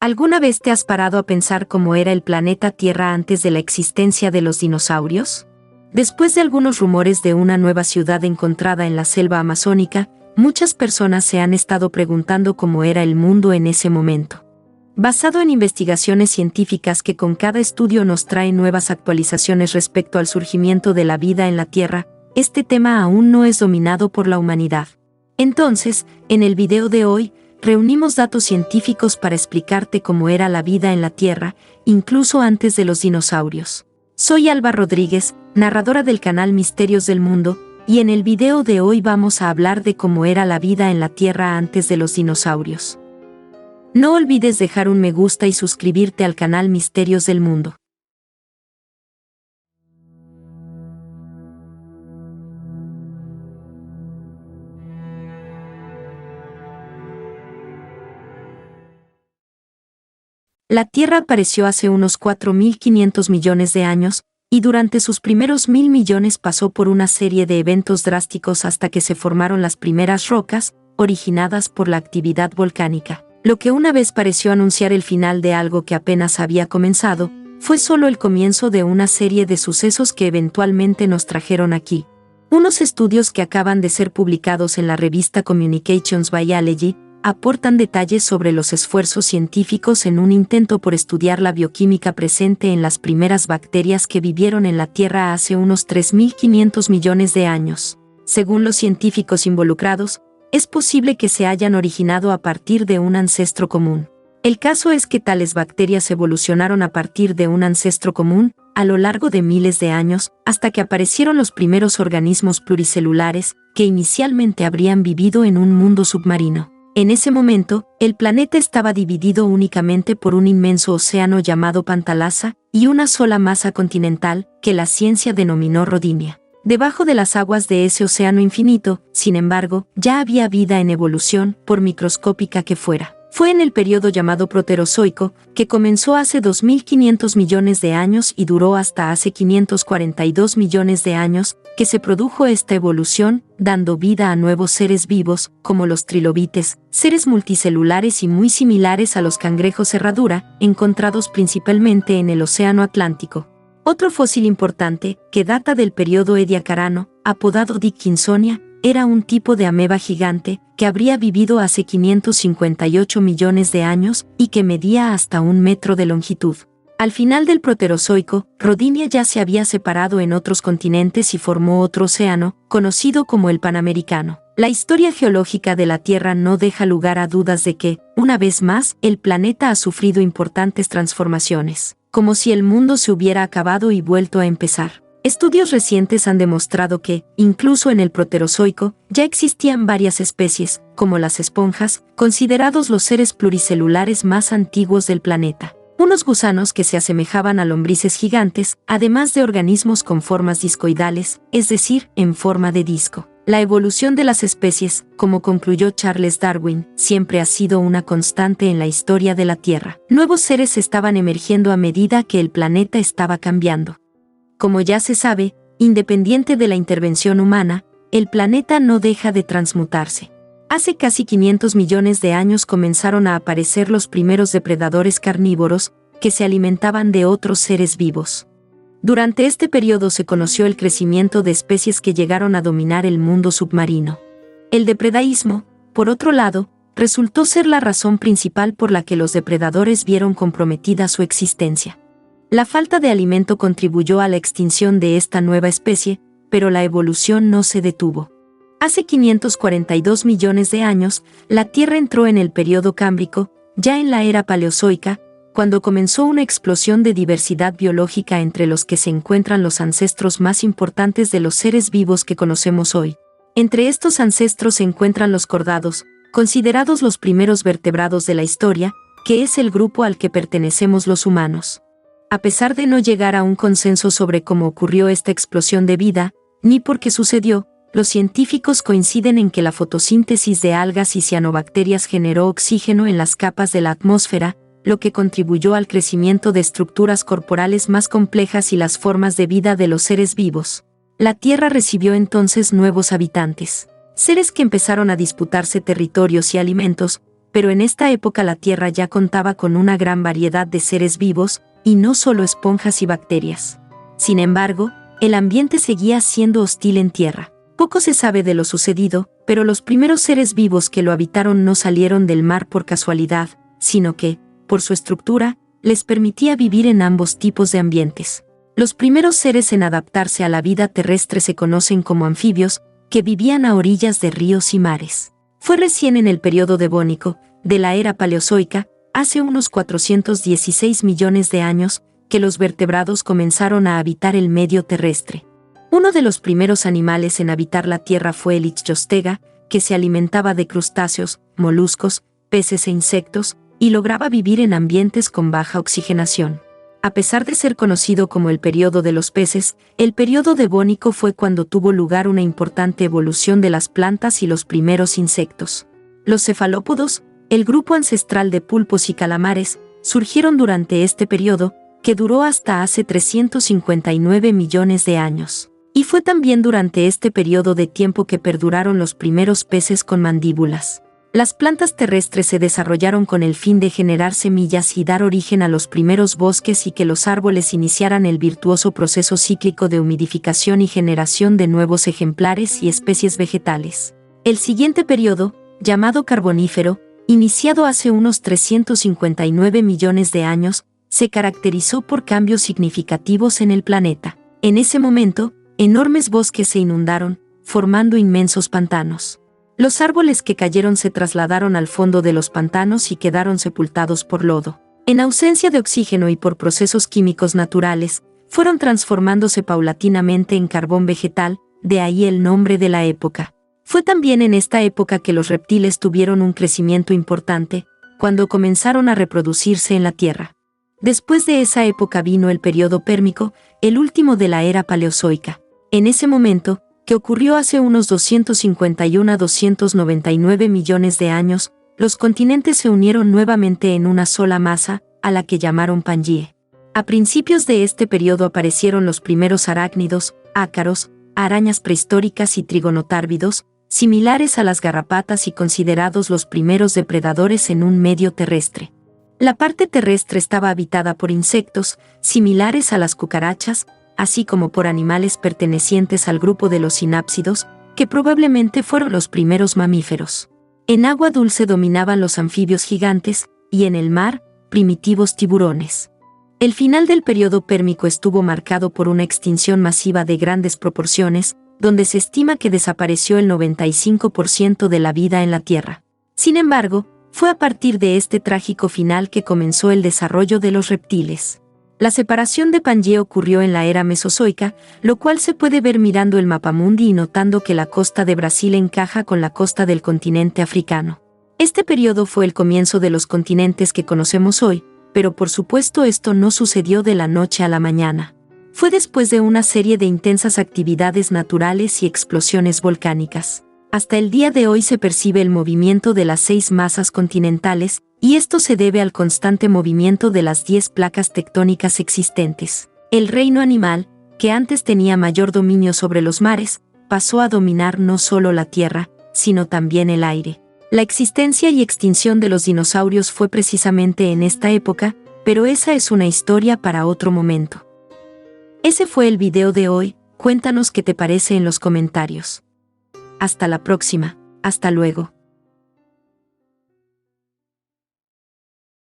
¿Alguna vez te has parado a pensar cómo era el planeta Tierra antes de la existencia de los dinosaurios? Después de algunos rumores de una nueva ciudad encontrada en la selva amazónica, muchas personas se han estado preguntando cómo era el mundo en ese momento. Basado en investigaciones científicas que con cada estudio nos traen nuevas actualizaciones respecto al surgimiento de la vida en la Tierra, este tema aún no es dominado por la humanidad. Entonces, en el video de hoy, reunimos datos científicos para explicarte cómo era la vida en la Tierra, incluso antes de los dinosaurios. Soy Alba Rodríguez, narradora del canal Misterios del Mundo, y en el video de hoy vamos a hablar de cómo era la vida en la Tierra antes de los dinosaurios. No olvides dejar un me gusta y suscribirte al canal Misterios del Mundo. La Tierra apareció hace unos 4.500 millones de años, y durante sus primeros 1.000 millones pasó por una serie de eventos drásticos hasta que se formaron las primeras rocas, originadas por la actividad volcánica. Lo que una vez pareció anunciar el final de algo que apenas había comenzado, fue solo el comienzo de una serie de sucesos que eventualmente nos trajeron aquí. Unos estudios que acaban de ser publicados en la revista Communications Biology aportan detalles sobre los esfuerzos científicos en un intento por estudiar la bioquímica presente en las primeras bacterias que vivieron en la Tierra hace unos 3.500 millones de años. Según los científicos involucrados, es posible que se hayan originado a partir de un ancestro común. El caso es que tales bacterias evolucionaron a partir de un ancestro común, a lo largo de miles de años, hasta que aparecieron los primeros organismos pluricelulares, que inicialmente habrían vivido en un mundo submarino. En ese momento, el planeta estaba dividido únicamente por un inmenso océano llamado Pantalasa, y una sola masa continental, que la ciencia denominó Rodinia. Debajo de las aguas de ese océano infinito, sin embargo, ya había vida en evolución, por microscópica que fuera. Fue en el periodo llamado Proterozoico, que comenzó hace 2.500 millones de años y duró hasta hace 542 millones de años, que se produjo esta evolución, dando vida a nuevos seres vivos, como los trilobites, seres multicelulares y muy similares a los cangrejos herradura, encontrados principalmente en el Océano Atlántico. Otro fósil importante, que data del periodo Ediacarano, apodado Dickinsonia, era un tipo de ameba gigante que habría vivido hace 558 millones de años y que medía hasta 1 metro de longitud. Al final del Proterozoico, Rodinia ya se había separado en otros continentes y formó otro océano, conocido como el Panamericano. La historia geológica de la Tierra no deja lugar a dudas de que, una vez más, el planeta ha sufrido importantes transformaciones, como si el mundo se hubiera acabado y vuelto a empezar. Estudios recientes han demostrado que, incluso en el Proterozoico, ya existían varias especies, como las esponjas, considerados los seres pluricelulares más antiguos del planeta. Unos gusanos que se asemejaban a lombrices gigantes, además de organismos con formas discoidales, es decir, en forma de disco. La evolución de las especies, como concluyó Charles Darwin, siempre ha sido una constante en la historia de la Tierra. Nuevos seres estaban emergiendo a medida que el planeta estaba cambiando. Como ya se sabe, independiente de la intervención humana, el planeta no deja de transmutarse. Hace casi 500 millones de años comenzaron a aparecer los primeros depredadores carnívoros, que se alimentaban de otros seres vivos. Durante este periodo se conoció el crecimiento de especies que llegaron a dominar el mundo submarino. El depredaísmo, por otro lado, resultó ser la razón principal por la que los depredadores vieron comprometida su existencia. La falta de alimento contribuyó a la extinción de esta nueva especie, pero la evolución no se detuvo. Hace 542 millones de años, la Tierra entró en el período Cámbrico, ya en la era Paleozoica, cuando comenzó una explosión de diversidad biológica entre los que se encuentran los ancestros más importantes de los seres vivos que conocemos hoy. Entre estos ancestros se encuentran los cordados, considerados los primeros vertebrados de la historia, que es el grupo al que pertenecemos los humanos. A pesar de no llegar a un consenso sobre cómo ocurrió esta explosión de vida, ni por qué sucedió, los científicos coinciden en que la fotosíntesis de algas y cianobacterias generó oxígeno en las capas de la atmósfera, lo que contribuyó al crecimiento de estructuras corporales más complejas y las formas de vida de los seres vivos. La Tierra recibió entonces nuevos habitantes, seres que empezaron a disputarse territorios y alimentos, pero en esta época la Tierra ya contaba con una gran variedad de seres vivos, y no solo esponjas y bacterias. Sin embargo, el ambiente seguía siendo hostil en Tierra. Poco se sabe de lo sucedido, pero los primeros seres vivos que lo habitaron no salieron del mar por casualidad, sino que, por su estructura, les permitía vivir en ambos tipos de ambientes. Los primeros seres en adaptarse a la vida terrestre se conocen como anfibios, que vivían a orillas de ríos y mares. Fue recién en el periodo devónico, de la era paleozoica, hace unos 416 millones de años, que los vertebrados comenzaron a habitar el medio terrestre. Uno de los primeros animales en habitar la Tierra fue el Ichthyostega, que se alimentaba de crustáceos, moluscos, peces e insectos, y lograba vivir en ambientes con baja oxigenación. A pesar de ser conocido como el período de los peces, el período devónico fue cuando tuvo lugar una importante evolución de las plantas y los primeros insectos. Los cefalópodos, el grupo ancestral de pulpos y calamares, surgieron durante este período, que duró hasta hace 359 millones de años. Y fue también durante este período de tiempo que perduraron los primeros peces con mandíbulas. Las plantas terrestres se desarrollaron con el fin de generar semillas y dar origen a los primeros bosques y que los árboles iniciaran el virtuoso proceso cíclico de humidificación y generación de nuevos ejemplares y especies vegetales. El siguiente periodo, llamado Carbonífero, iniciado hace unos 359 millones de años, se caracterizó por cambios significativos en el planeta. En ese momento, enormes bosques se inundaron, formando inmensos pantanos. Los árboles que cayeron se trasladaron al fondo de los pantanos y quedaron sepultados por lodo. En ausencia de oxígeno y por procesos químicos naturales, fueron transformándose paulatinamente en carbón vegetal, de ahí el nombre de la época. Fue también en esta época que los reptiles tuvieron un crecimiento importante, cuando comenzaron a reproducirse en la Tierra. Después de esa época vino el período pérmico, el último de la era paleozoica. En ese momento, que ocurrió hace unos 251 a 299 millones de años, los continentes se unieron nuevamente en una sola masa, a la que llamaron Pangea. A principios de este periodo aparecieron los primeros arácnidos, ácaros, arañas prehistóricas y trigonotárvidos, similares a las garrapatas y considerados los primeros depredadores en un medio terrestre. La parte terrestre estaba habitada por insectos, similares a las cucarachas, así como por animales pertenecientes al grupo de los sinápsidos, que probablemente fueron los primeros mamíferos. En agua dulce dominaban los anfibios gigantes, y en el mar, primitivos tiburones. El final del período pérmico estuvo marcado por una extinción masiva de grandes proporciones, donde se estima que desapareció el 95% de la vida en la Tierra. Sin embargo, fue a partir de este trágico final que comenzó el desarrollo de los reptiles. La separación de Pangea ocurrió en la era mesozoica, lo cual se puede ver mirando el mapamundi y notando que la costa de Brasil encaja con la costa del continente africano. Este periodo fue el comienzo de los continentes que conocemos hoy, pero por supuesto esto no sucedió de la noche a la mañana. Fue después de una serie de intensas actividades naturales y explosiones volcánicas. Hasta el día de hoy se percibe el movimiento de las 6 masas continentales, y esto se debe al constante movimiento de las 10 placas tectónicas existentes. El reino animal, que antes tenía mayor dominio sobre los mares, pasó a dominar no solo la tierra, sino también el aire. La existencia y extinción de los dinosaurios fue precisamente en esta época, pero esa es una historia para otro momento. Ese fue el video de hoy, cuéntanos qué te parece en los comentarios. Hasta la próxima, hasta luego.